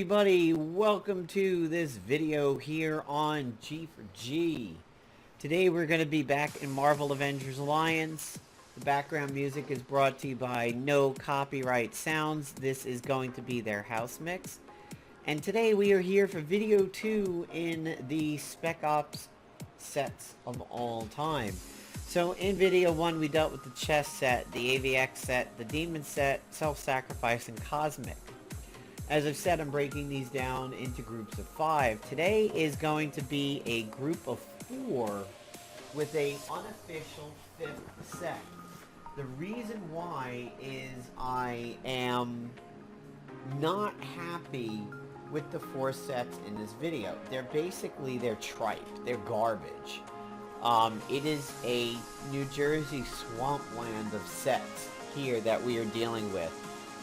everybody, welcome to this video here on G4G. Today we're going to be back in Marvel Avengers Alliance. The background music is brought to you by No Copyright Sounds. This is going to be their house mix. And today we are here for video 2 in the Spec Ops sets of all time. So in video 1 we dealt with the chess set, the AVX set, the demon set, self-sacrifice, and cosmic. As I've said, I'm breaking these down into groups of 5. Today is going to be a group of 4 with a unofficial 5th set. The reason why is I am not happy with the 4 sets in this video. They're tripe. They're garbage. It is a New Jersey swampland of sets here that we are dealing with.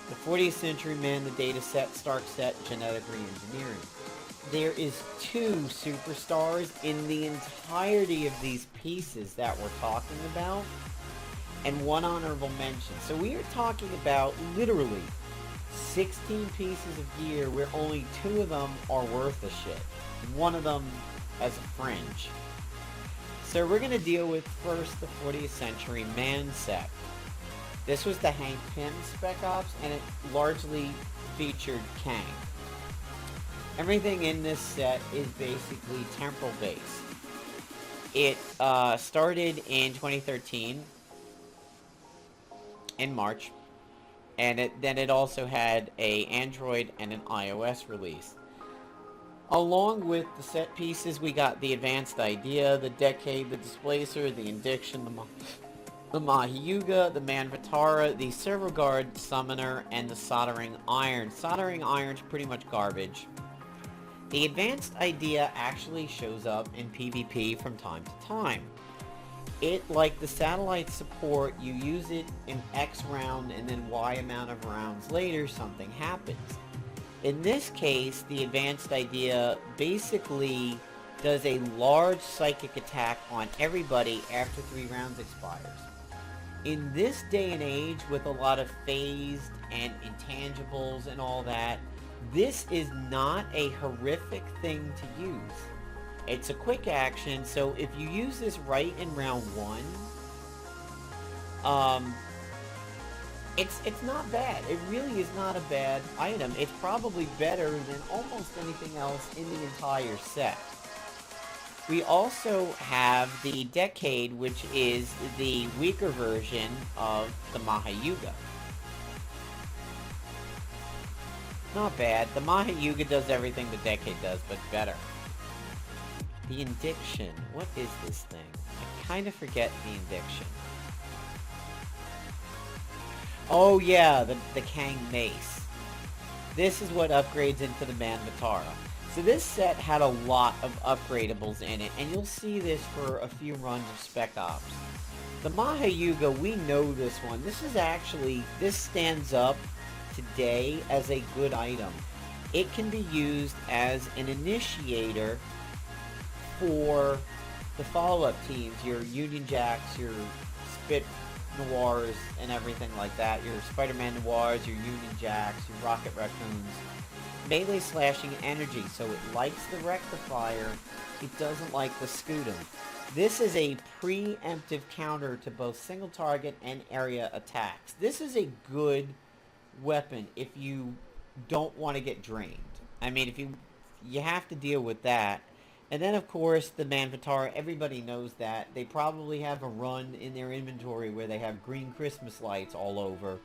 The 40th Century Man, the Data Set, Stark Set, Genetic Reengineering. There is 2 superstars in the entirety of these pieces that we're talking about, and 1 honorable mention. So we are talking about literally 16 pieces of gear where only 2 of them are worth a shit. 1 of them as a fringe. So we're going to deal with first the 40th Century Man set. This was the Hank Pym Spec Ops, and it largely featured Kang. Everything in this set is basically temporal based. It started in 2013, in March, and then it also had a Android and an iOS release. Along with the set pieces, we got the Advanced Idea, the Decade, the Displacer, the Indiction, the Mahayuga, the Manvatara, the Servo Guard Summoner, and the Soldering Iron. Soldering Iron's pretty much garbage. The Advanced Idea actually shows up in PvP from time to time. It, like the satellite support, you use it in X round and then Y amount of rounds later, something happens. In this case, the Advanced Idea basically does a large psychic attack on everybody after 3 rounds expires. In this day and age, with a lot of phased and intangibles and all that, this is not a horrific thing to use. It's a quick action, so if you use this right in round 1, it's not bad. It really is not a bad item. It's probably better than almost anything else in the entire set. We also have the Decade, which is the weaker version of the Mahayuga. Not bad. The Mahayuga does everything the Decade does, but better. The Indiction. What is this thing? I kind of forget the Indiction. Oh yeah, the Kang Mace. This is what upgrades into the Manvatara. So this set had a lot of upgradables in it, and you'll see this for a few runs of Spec Ops. The Mahayuga, we know this one. This stands up today as a good item. It can be used as an initiator for the follow-up teams, your Union Jacks, your Spit Noirs, and everything like that, your Spider-Man Noirs, your Union Jacks, your Rocket Raccoons. Melee slashing energy, so it likes the rectifier, it doesn't like the scutum. This is a preemptive counter to both single target and area attacks. This is a good weapon if you don't want to get drained. I mean, if you have to deal with that. And then of course the Manvatara, everybody knows that. They probably have a run in their inventory where they have green Christmas lights all over,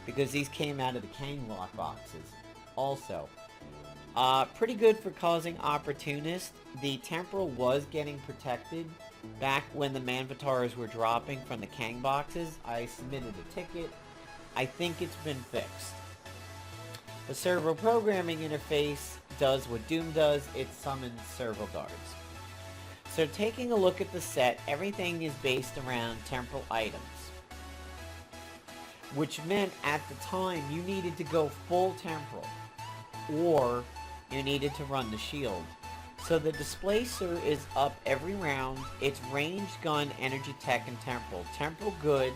because these came out of the Kang lock boxes also. Pretty good for causing opportunists. The Temporal was getting protected back when the Manvataras were dropping from the Kang boxes. I submitted a ticket. I think it's been fixed. The servo programming interface does what Doom does. It summons servo guards. So taking a look at the set, everything is based around temporal items, which meant at the time you needed to go full temporal, or you needed to run the shield. So the Displacer is up every round. It's ranged, gun, energy, tech, and temporal. Temporal good,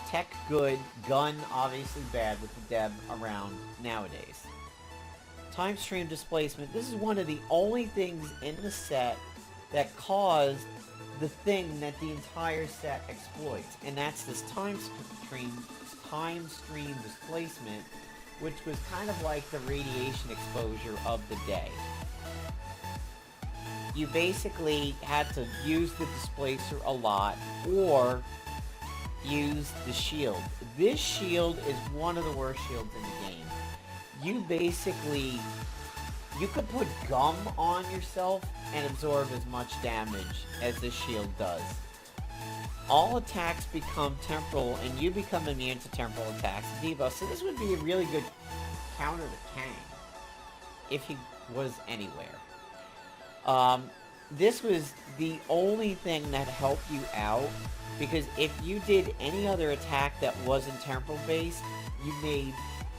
tech good, gun obviously bad with the Deb around nowadays. time stream displacement, this is one of the only things in the set that caused the thing that the entire set exploits, and that's this time stream displacement, which was kind of like the radiation exposure of the day. You basically had to use the displacer a lot, or use the shield. This shield is one of the worst shields in the game. You could put gum on yourself and absorb as much damage as this shield does. All attacks become temporal, and you become immune to temporal attacks and debuffs, so this would be a really good counter to Kang, if he was anywhere. This was the only thing that helped you out, because if you did any other attack that wasn't temporal based, you made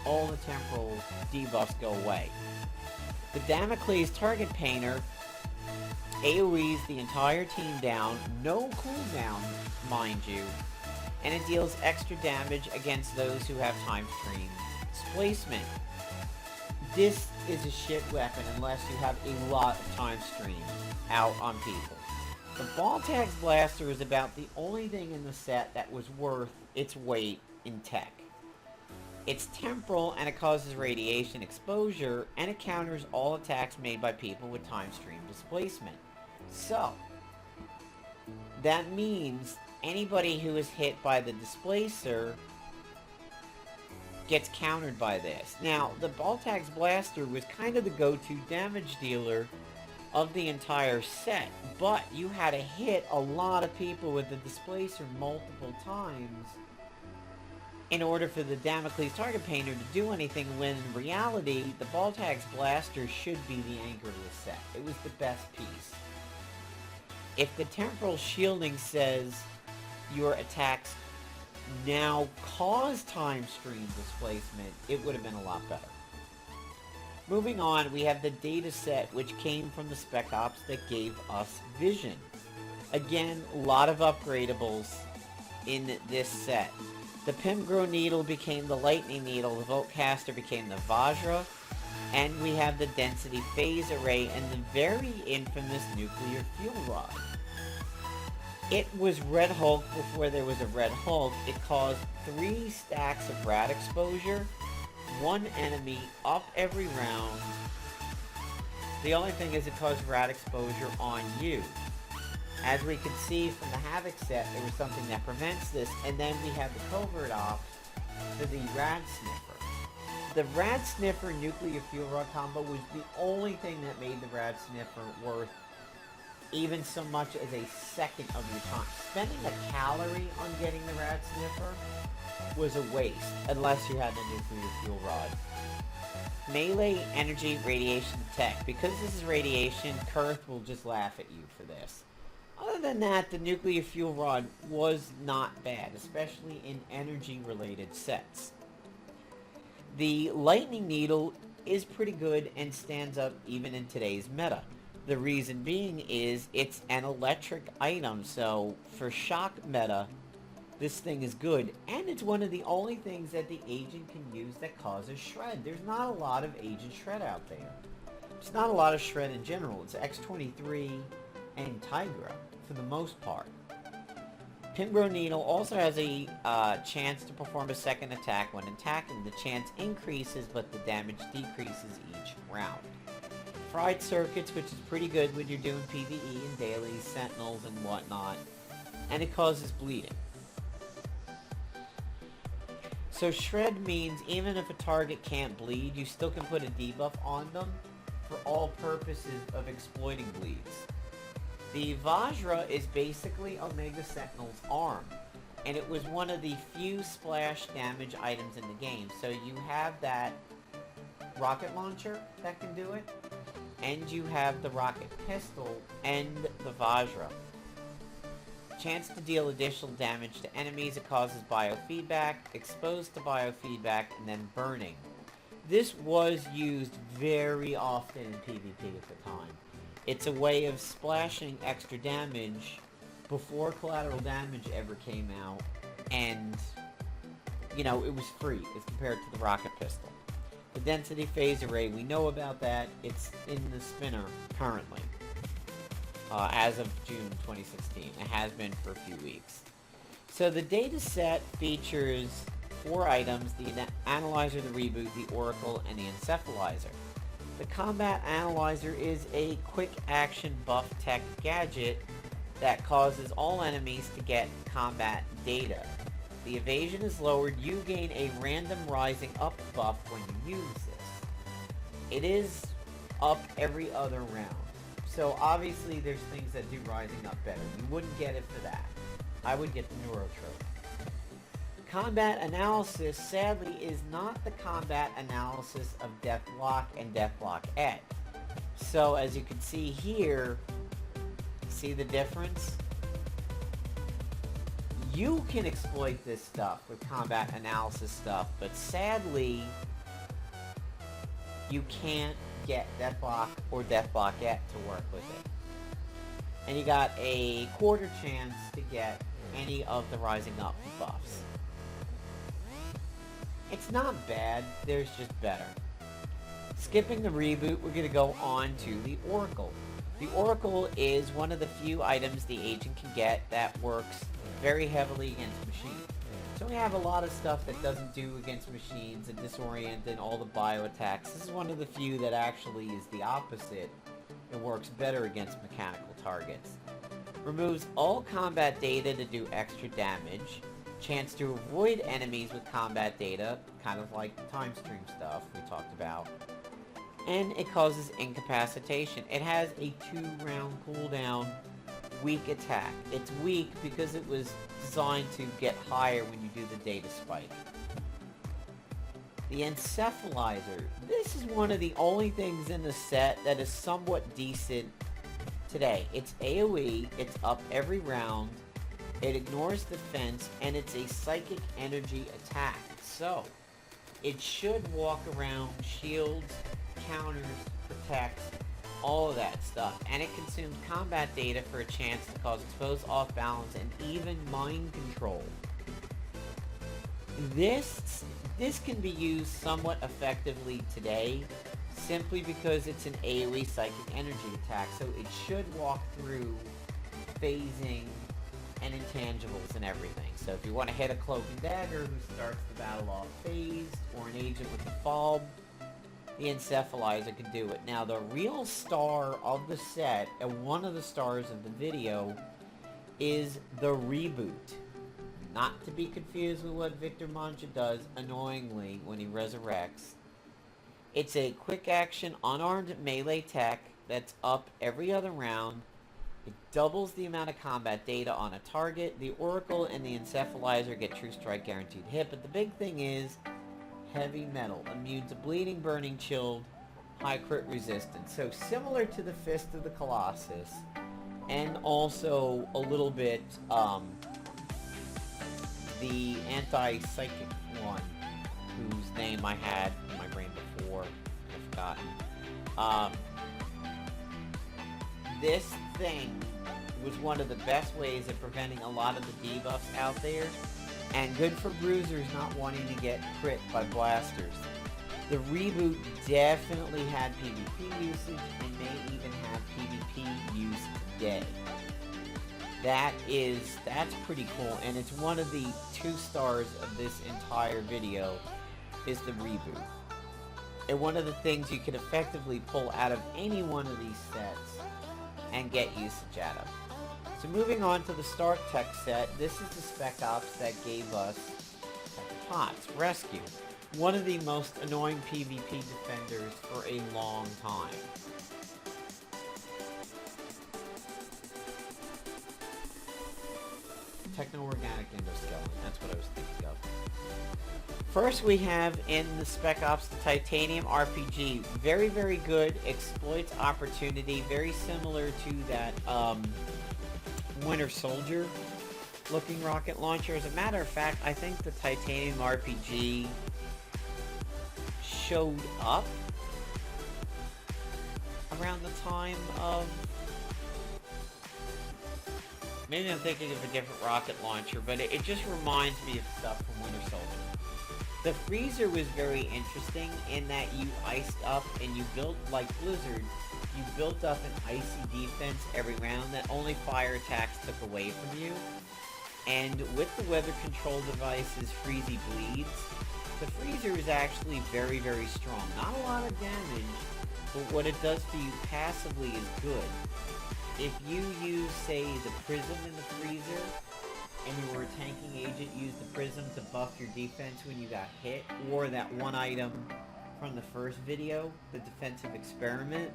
all the temporal debuffs go away. The Damocles Target Painter AoEs the entire team down, no cooldown, mind you, and it deals extra damage against those who have time stream displacement. This is a shit weapon unless you have a lot of time stream out on people. The Baltag's Blaster is about the only thing in the set that was worth its weight in tech. It's temporal, and it causes radiation exposure, and it counters all attacks made by people with time stream displacement. So, that means anybody who is hit by the displacer gets countered by this. Now, the Baltag's Blaster was kind of the go-to damage dealer of the entire set, but you had to hit a lot of people with the displacer multiple times in order for the Damocles Target Painter to do anything, when in reality, the Baltag's Blaster should be the anchor of the set. It was the best piece. If the temporal shielding says your attacks now cause time stream displacement, it would have been a lot better. Moving on, we have the data set, which came from the Spec Ops that gave us vision. Again, a lot of upgradables in this set. The Pimgro Needle became the Lightning Needle, the Voltcaster became the Vajra, and we have the Density Phase Array and the very infamous Nuclear Fuel Rod. It was Red Hulk before there was a Red Hulk. It caused 3 stacks of rad exposure, 1 enemy up every round. The only thing is it caused rad exposure on you. As we can see from the Havoc set, there was something that prevents this, and then we have the Covert Ops for the Rad Sniffer. The Rad Sniffer Nuclear Fuel Rod combo was the only thing that made the Rad Sniffer worth even so much as a second of your time. Spending a calorie on getting the Rad Sniffer was a waste, unless you had the Nuclear Fuel Rod. Melee Energy Radiation Tech. Because this is radiation, Kurth will just laugh at you for this. Other than that, the Nuclear Fuel Rod was not bad, especially in energy-related sets. The Lightning Needle is pretty good and stands up even in today's meta. The reason being is it's an electric item, so for shock meta, this thing is good. And it's one of the only things that the agent can use that causes shred. There's not a lot of agent shred out there. There's not a lot of shred in general. It's X-23 and Tigra for the most part. Pimgro Needle also has a chance to perform a second attack when attacking. The chance increases, but the damage decreases each round. Fried Circuits, which is pretty good when you're doing PvE and dailies, sentinels, and whatnot. And it causes bleeding. So shred means even if a target can't bleed, you still can put a debuff on them for all purposes of exploiting bleeds. The Vajra is basically Omega Sentinel's arm, and it was one of the few splash damage items in the game. So you have that rocket launcher that can do it, and you have the rocket pistol and the Vajra. Chance to deal additional damage to enemies. It causes biofeedback, exposed to biofeedback, and then burning. This was used very often in PvP at the time. It's a way of splashing extra damage before collateral damage ever came out, and, you know, it was free as compared to the rocket pistol. The density phase array, we know about that. It's in the spinner currently, as of June 2016. It has been for a few weeks. So the data set features 4 items: the analyzer, the reboot, the oracle, and the encephalizer. The combat analyzer is a quick action buff tech gadget that causes all enemies to get combat data. The evasion is lowered. You gain a random rising up buff when you use this. It is up every other round. So obviously there's things that do rising up better. You wouldn't get it for that. I would get the neurotrope. Combat analysis, sadly, is not the combat analysis of Deathlock and Deathlock Ed. So as you can see here, see the difference? You can exploit this stuff with combat analysis stuff, but sadly, you can't get Deathlock or Deathlock Ed to work with it. And you got a quarter chance to get any of the rising up buffs. It's not bad, there's just better. Skipping the reboot, we're going to go on to the Oracle. The Oracle is one of the few items the agent can get that works very heavily against machines. So we have a lot of stuff that doesn't do against machines and disorient and all the bio attacks. This is one of the few that actually is the opposite and works better against mechanical targets. Removes all combat data to do extra damage. Chance to avoid enemies with combat data, kind of like the time stream stuff we talked about. And it causes incapacitation. It has a 2-round cooldown, weak attack. It's weak because it was designed to get higher when you do the data spike. The encephalizer. This is one of the only things in the set that is somewhat decent today. It's AoE, it's up every round, it ignores defense, and it's a psychic energy attack. So, it should walk around, shields, counters, protects, all of that stuff. And it consumes combat data for a chance to cause exposed off balance and even mind control. This can be used somewhat effectively today, simply because it's an AoE psychic energy attack, so it should walk through phasing and intangibles and everything. So if you want to hit a cloak and dagger who starts the battle off phased, or an agent with the fob, the encephalizer can do it. Now the real star of the set, and one of the stars of the video, is the reboot. Not to be confused with what Victor Mancha does annoyingly when he resurrects. It's a quick action unarmed melee tech that's up every other round. It doubles the amount of combat data on a target. The Oracle and the Encephalizer get True Strike guaranteed hit, but the big thing is heavy metal. Immune to bleeding, burning, chilled, high crit resistance. So similar to the Fist of the Colossus, and also a little bit the anti-psychic one, whose name I had in my brain before, I've forgotten. This thing was one of the best ways of preventing a lot of the debuffs out there, and good for bruisers not wanting to get crit by blasters. The reboot definitely had PvP usage and may even have PvP use today. That's pretty cool, and it's one of the 2 stars of this entire video is the reboot. And one of the things you can effectively pull out of any one of these sets and get usage out of. So moving on to the Stark Tech set, this is the Spec Ops that gave us Potts Rescue, one of the most annoying PvP defenders for a long time. Techno-organic endoskeleton, that's what I was thinking of. First we have in the Spec Ops the Titanium RPG. Very, very good, exploits opportunity, very similar to that Winter Soldier looking rocket launcher. As a matter of fact, I think the Titanium RPG showed up around the time of... Maybe I'm thinking of a different rocket launcher, but it just reminds me of stuff from Winter Soldier. The freezer was very interesting in that you iced up and you built, like Blizzard, you built up an icy defense every round that only fire attacks took away from you. And with the weather control device's Freezy Bleeds, the freezer is actually very, very strong. Not a lot of damage, but what it does for you passively is good. If you use, say, the prism in the freezer, and you were a tanking agent, use the prism to buff your defense when you got hit, or that one item from the first video, the defensive experiment,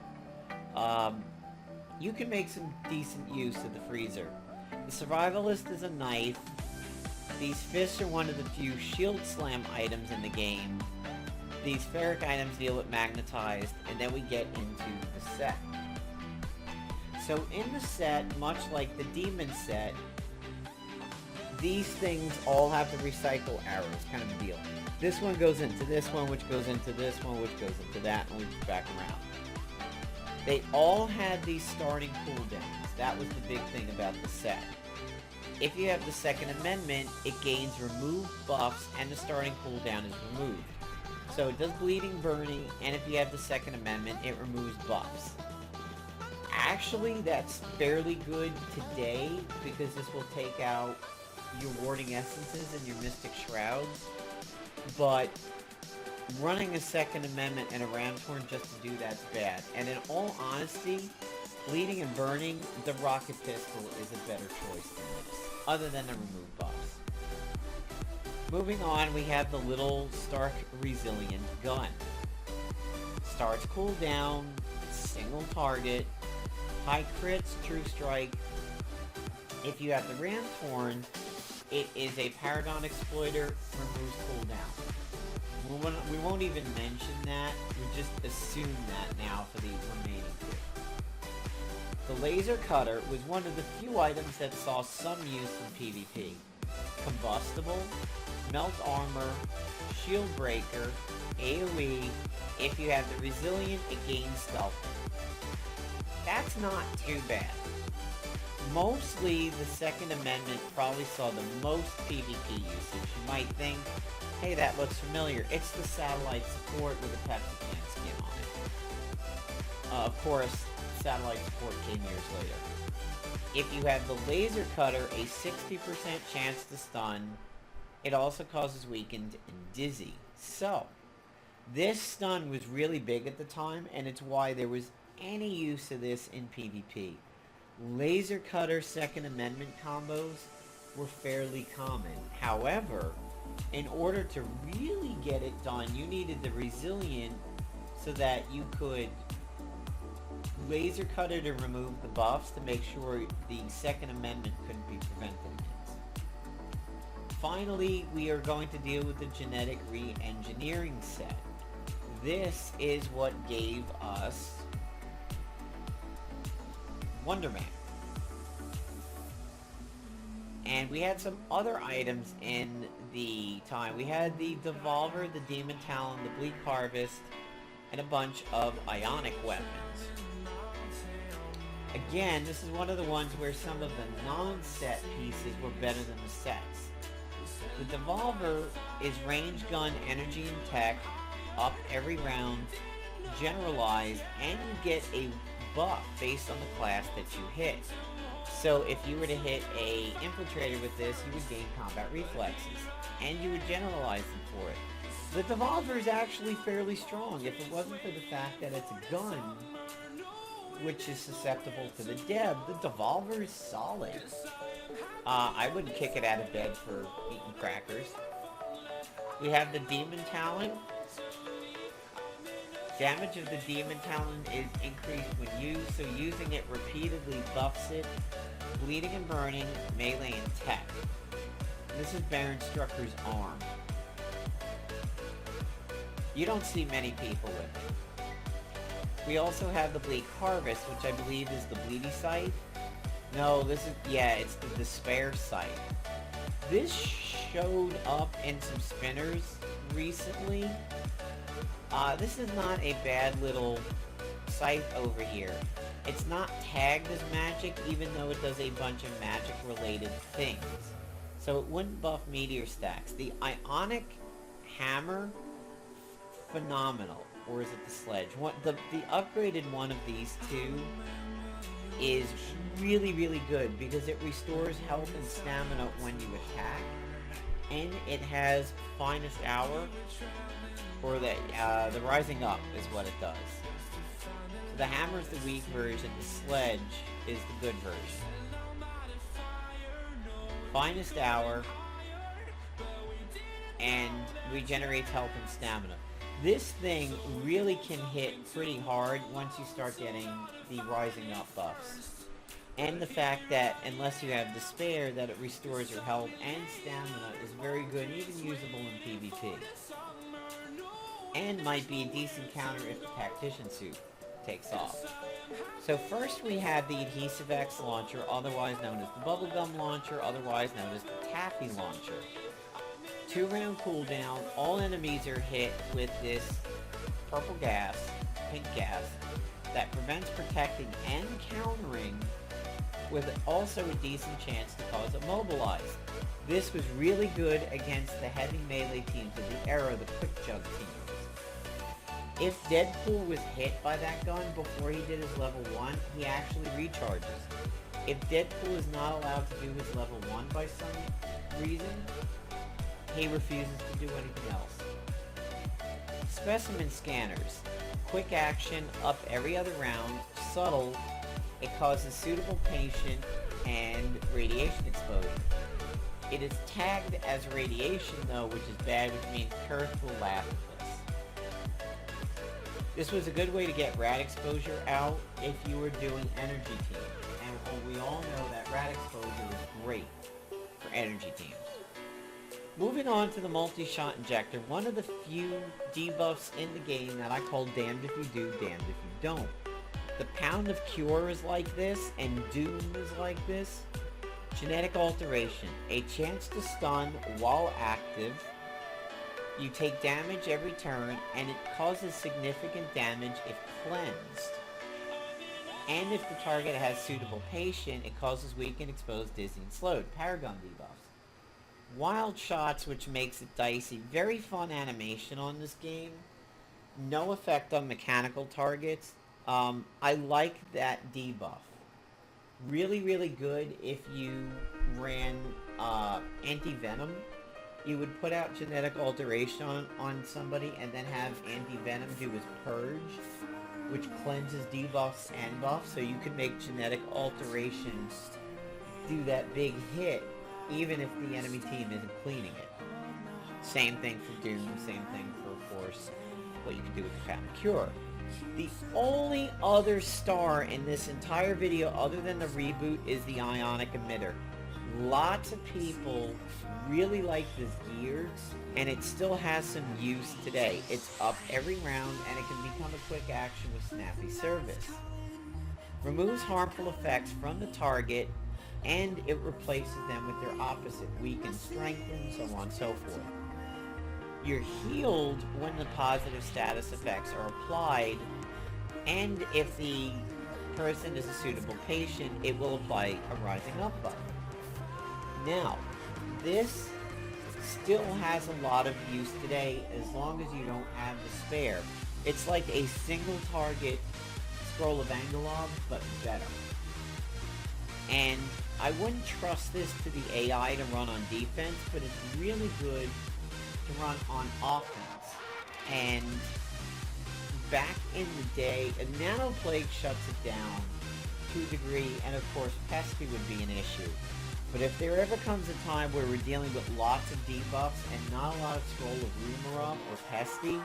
you can make some decent use of the freezer. The survivalist is a knife. These fists are one of the few shield slam items in the game. These ferric items deal with magnetized, and then we get into the set. So in the set, much like the demon set, these things all have to recycle arrows, kind of a deal. This one goes into this one, which goes into this one, which goes into that, and we back around. They all had these starting cooldowns. That was the big thing about the set. If you have the Second Amendment, it gains removed buffs, and the starting cooldown is removed. So it does bleeding, burning, and if you have the Second Amendment, it removes buffs. Actually, that's fairly good today, because this will take out your warding essences and your mystic shrouds, but running a Second Amendment and a ram's horn just to do that's bad. And in all honesty, bleeding and burning, the rocket pistol is a better choice than this, other than the remove buffs. Moving on, we have the little Stark Resilient gun. Starts cooldown, single target, high crits, true strike. If you have the ram's horn, it is a Paragon Exploiter, removes cooldown. We won't even mention that, we just assume that now for the remaining two. The Laser Cutter was one of the few items that saw some use in PvP. Combustible, Melt Armor, Shield Breaker, AoE, if you have the Resilient, it gains Stealth. That's not too bad. Mostly, the Second Amendment probably saw the most PvP usage. You might think, hey, that looks familiar. It's the satellite support with a Pepsi-Can skin on it. Of course, satellite support came years later. If you have the Laser Cutter, a 60% chance to stun. It also causes weakened and dizzy. So, this stun was really big at the time, and it's why there was any use of this in PvP. Laser Cutter Second Amendment combos were fairly common. However, in order to really get it done, you needed the Resilient so that you could Laser Cutter to remove the buffs to make sure the Second Amendment couldn't be prevented against. Finally, we are going to deal with the Genetic Re-Engineering set. This is what gave us Wonder Man. And we had some other items in the time. We had the Devolver, the Demon Talon, the Bleak Harvest, and a bunch of Ionic weapons. Again, this is one of the ones where some of the non-set pieces were better than the sets. The Devolver is range gun, energy, and tech, up every round, generalized, and you get a buff based on the class that you hit. So if you were to hit a infiltrator with this, you would gain combat reflexes, and you would generalize them for it. The Devolver is actually fairly strong if it wasn't for the fact that it's a gun, which is susceptible to the deb. The Devolver is solid. I wouldn't kick it out of bed for eating crackers. We have the Demon Talon. Damage of the Demon Talon is increased when used, so using it repeatedly buffs it. Bleeding and burning, melee and tech. This is Baron Strucker's arm. You don't see many people with it. We also have the Bleak Harvest, which I believe is the Bleedy Scythe. No, this is, yeah, it's the Despair Scythe. This showed up in some spinners recently. This is not a bad little scythe over here. It's not tagged as magic, even though it does a bunch of magic-related things. So it wouldn't buff meteor stacks. The Ionic hammer, phenomenal. Or is it the sledge? The upgraded one of these two is really, really good because it restores health and stamina when you attack. And it has finest hour, or the rising up is what it does. So the hammer is the weak version, the sledge is the good version. Finest hour, and regenerates health and stamina. This thing really can hit pretty hard once you start getting the rising up buffs. And the fact that, unless you have despair, that it restores your health and stamina is very good, even usable in PvP. And might be a decent counter if the tactician suit takes off. So first we have the Adhesive X launcher, otherwise known as the Bubblegum launcher, otherwise known as the Taffy launcher. 2-round cooldown, all enemies are hit with this purple gas, pink gas, that prevents protecting and countering, with also a decent chance to cause immobilize. This was really good against the heavy melee teams of the era, the quick jug teams. If Deadpool was hit by that gun before he did his level 1, he actually recharges. If Deadpool is not allowed to do his level 1 by some reason, he refuses to do anything else. Specimen scanners. Quick action, up every other round, subtle. It causes suitable patient and radiation exposure. It is tagged as radiation though, which is bad, which means Kurth will laugh at this. This was a good way to get rad exposure out if you were doing energy teams. And we all know that rad exposure is great for energy teams. Moving on to the multi-shot injector, one of the few debuffs in the game that I call damned if you do, damned if you don't. The Pound of Cure is like this, and Doom is like this. Genetic alteration, a chance to stun while active. You take damage every turn, and it causes significant damage if cleansed. And if the target has suitable patient, it causes weakened, exposed, dizzy, and slowed. Paragon debuffs. Wild shots, which makes it dicey. Very fun animation on this game. No effect on mechanical targets. I like that debuff. Really, really good if you ran anti-venom. You would put out genetic alteration on somebody and then have anti-venom do his purge, which cleanses debuffs and buffs, so you could make genetic alterations do that big hit even if the enemy team isn't cleaning it. Same thing for Doom, same thing for, of course, what you can do with the Pound of Cure. The only other star in this entire video other than the reboot is the ionic emitter. Lots of people really like this gear, and it still has some use today. It's up every round, and it can become a quick action with snappy service. Removes harmful effects from the target, and it replaces them with their opposite, weaken, strengthen, so on and so forth. You're healed when the positive status effects are applied, and if the person is a suitable patient, it will apply a rising up buff. Now, this still has a lot of use today as long as you don't have despair. It's like a single target Scroll of Angelov, but better. And I wouldn't trust this to the AI to run on defense, but it's really good to run on offense. And back in the day, a Nano Plague shuts it down to a degree, and of course Pesky would be an issue. But if there ever comes a time where we're dealing with lots of debuffs and not a lot of Scroll of Rumora or Pesky,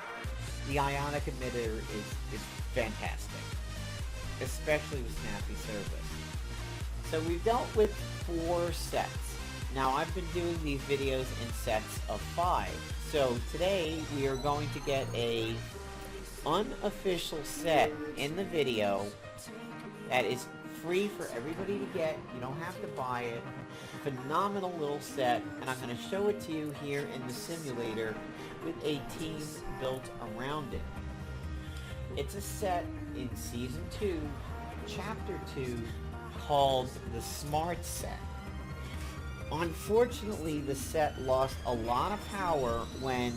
the Ionic Emitter is fantastic, especially with Snappy Service. So we've dealt with 4 sets. Now I've been doing these videos in sets of 5. So today we are going to get a unofficial set in the video that is free for everybody to get. You don't have to buy it. Phenomenal little set, and I'm going to show it to you here in the simulator with a team built around it. It's a set in Season 2, Chapter 2, called the Smart Set. Unfortunately, the set lost a lot of power when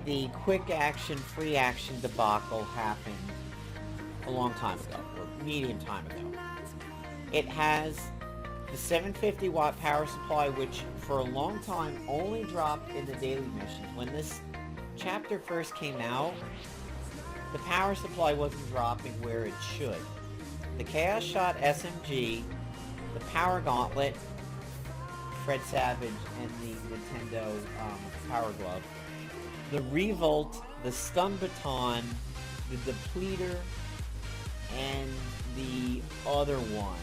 the quick action, free action debacle happened a long time ago, or medium time ago. It has the 750 watt power supply, which for a long time only dropped in the daily missions. When this chapter first came out, the power supply wasn't dropping where it should. The Chaos Shot SMG, the Power Gauntlet, Fred Savage, and the Nintendo Power Glove, the Revolt, the Stun Baton, the Depleter, and the other one.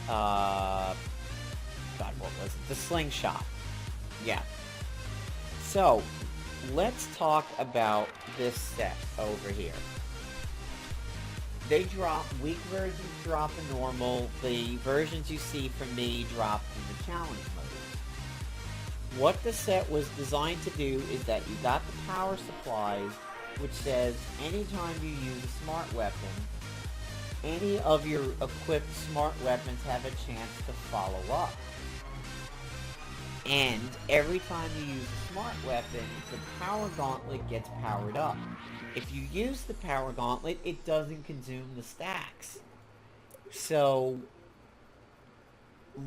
God, what was it? The Slingshot. Yeah. So, let's talk about this set over here. They drop, weak versions drop in normal. The versions you see from me drop in the challenge mode. What the set was designed to do is that you got the power supplies, which says anytime you use a smart weapon, any of your equipped smart weapons have a chance to follow up. And every time you use a smart weapon, the power gauntlet gets powered up. If you use the power gauntlet, it doesn't consume the stacks. So,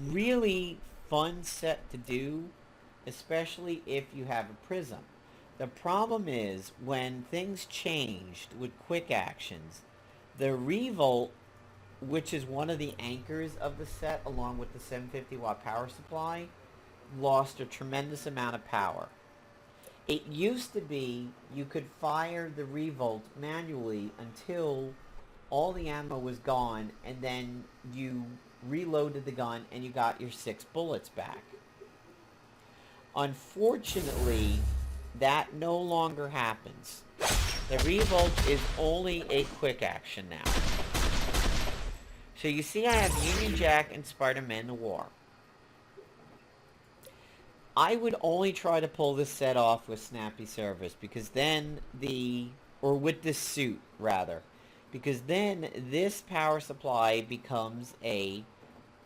really fun set to do, especially if you have a prism. The problem is, when things changed with quick actions, the Revolt, which is one of the anchors of the set, along with the 750 watt power supply, lost a tremendous amount of power. It used to be you could fire the Revolt manually until all the ammo was gone, and then you reloaded the gun and you got your 6 bullets back. Unfortunately, that no longer happens. The Revolt is only a quick action now. So you see I have Union Jack and Spider-Man Noir. I would only try to pull this set off with Snappy Service, because then or with this suit, rather. Because then this power supply becomes a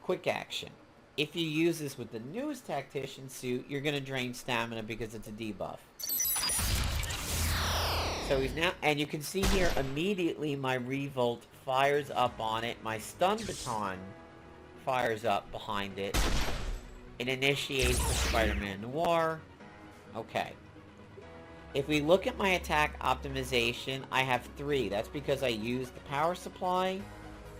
quick action. If you use this with the newest Tactician suit, you're going to drain stamina because it's a debuff. So he's now, and you can see here immediately my Revolt fires up on it. My Stun Baton fires up behind it. It initiates the Spider-Man Noir. Okay. If we look at my attack optimization, I have 3. That's because I used the power supply,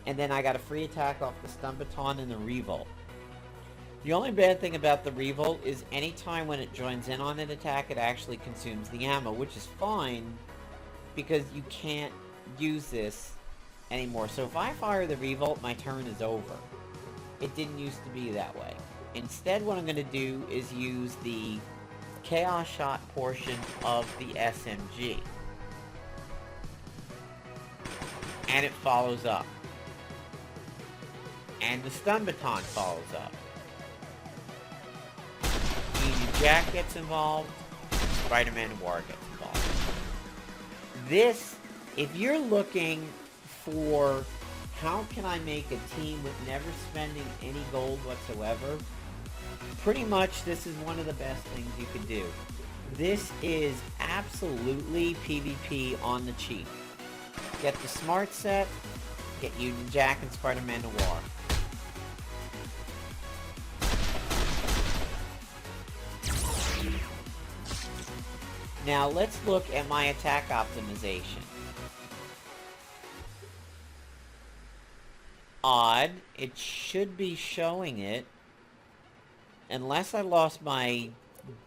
and then I got a free attack off the Stun Baton and the Revolt. The only bad thing about the Revolt is anytime when it joins in on an attack, it actually consumes the ammo, which is fine, because you can't use this anymore. So if I fire the Revolt, my turn is over. It didn't used to be that way. Instead, what I'm going to do is use the Chaos Shot portion of the SMG. And it follows up. And the Stun Baton follows up. Union Jack gets involved. Spider-Man Noir gets involved. This, if you're looking for how can I make a team with never spending any gold whatsoever, pretty much this is one of the best things you could do. This is absolutely PvP on the cheap. Get the smart set, get Union Jack and Spider-Man Noir. Now let's look at my attack optimization. Odd, it should be showing it, unless I lost my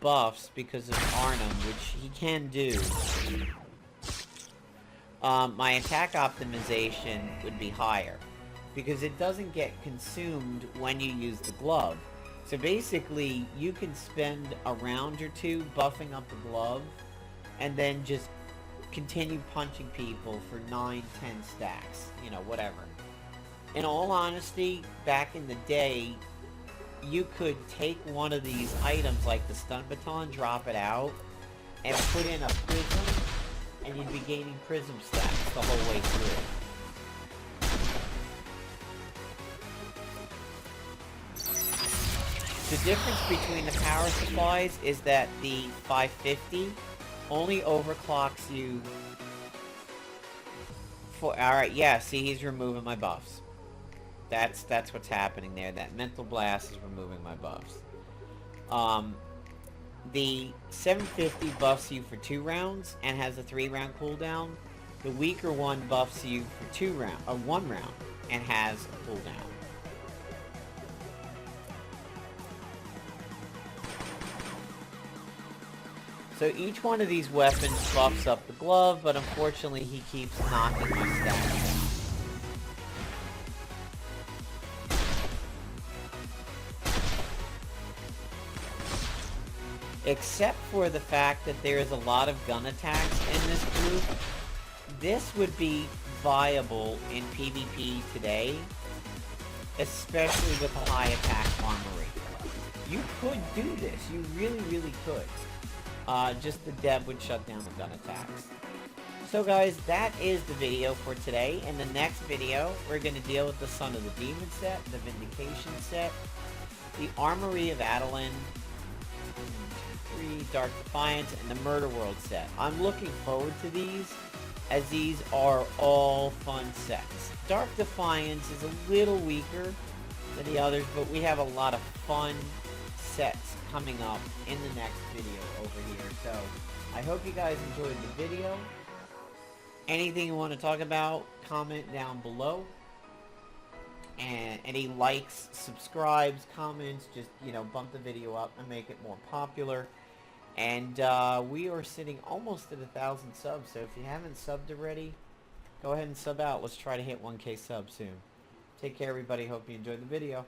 buffs because of Arnhem, which he can do. My attack optimization would be higher, because it doesn't get consumed when you use the glove. So basically, you can spend a round or two buffing up the glove, and then just continue punching people for 9-10 stacks, you know, whatever. In all honesty, back in the day, you could take one of these items like the Stun Baton, drop it out, and put in a prism, and you'd be gaining prism stacks the whole way through. The difference between the power supplies is that the 550 only overclocks you for... Alright, yeah, see, he's removing my buffs. That's what's happening there. That mental blast is removing my buffs. The 750 buffs you for 2 rounds and has a 3-round cooldown. The weaker one buffs you for 1 round and has a cooldown. So each one of these weapons buffs up the glove, but unfortunately he keeps knocking my stats down. Except for the fact that there is a lot of gun attacks in this group, this would be viable in PvP today, especially with a high attack armory. You could do this, you really, really could. Just the dev would shut down the gun attacks. So guys, that is the video for today. In the next video, we're going to deal with the Son of the Demon set, the Vindication set, the Armory of Adeline, Dark Defiance, and the Murder World set. I'm looking forward to these, as these are all fun sets. Dark Defiance is a little weaker than the others, but we have a lot of fun sets coming up in the next video over here. So, I hope you guys enjoyed the video. Anything you want to talk about, comment down below. And any likes, subscribes, comments, just, bump the video up and make it more popular. And we are sitting almost at 1,000 subs, so if you haven't subbed already, go ahead and sub out. Let's try to hit 1K subs soon. Take care, everybody. Hope you enjoyed the video.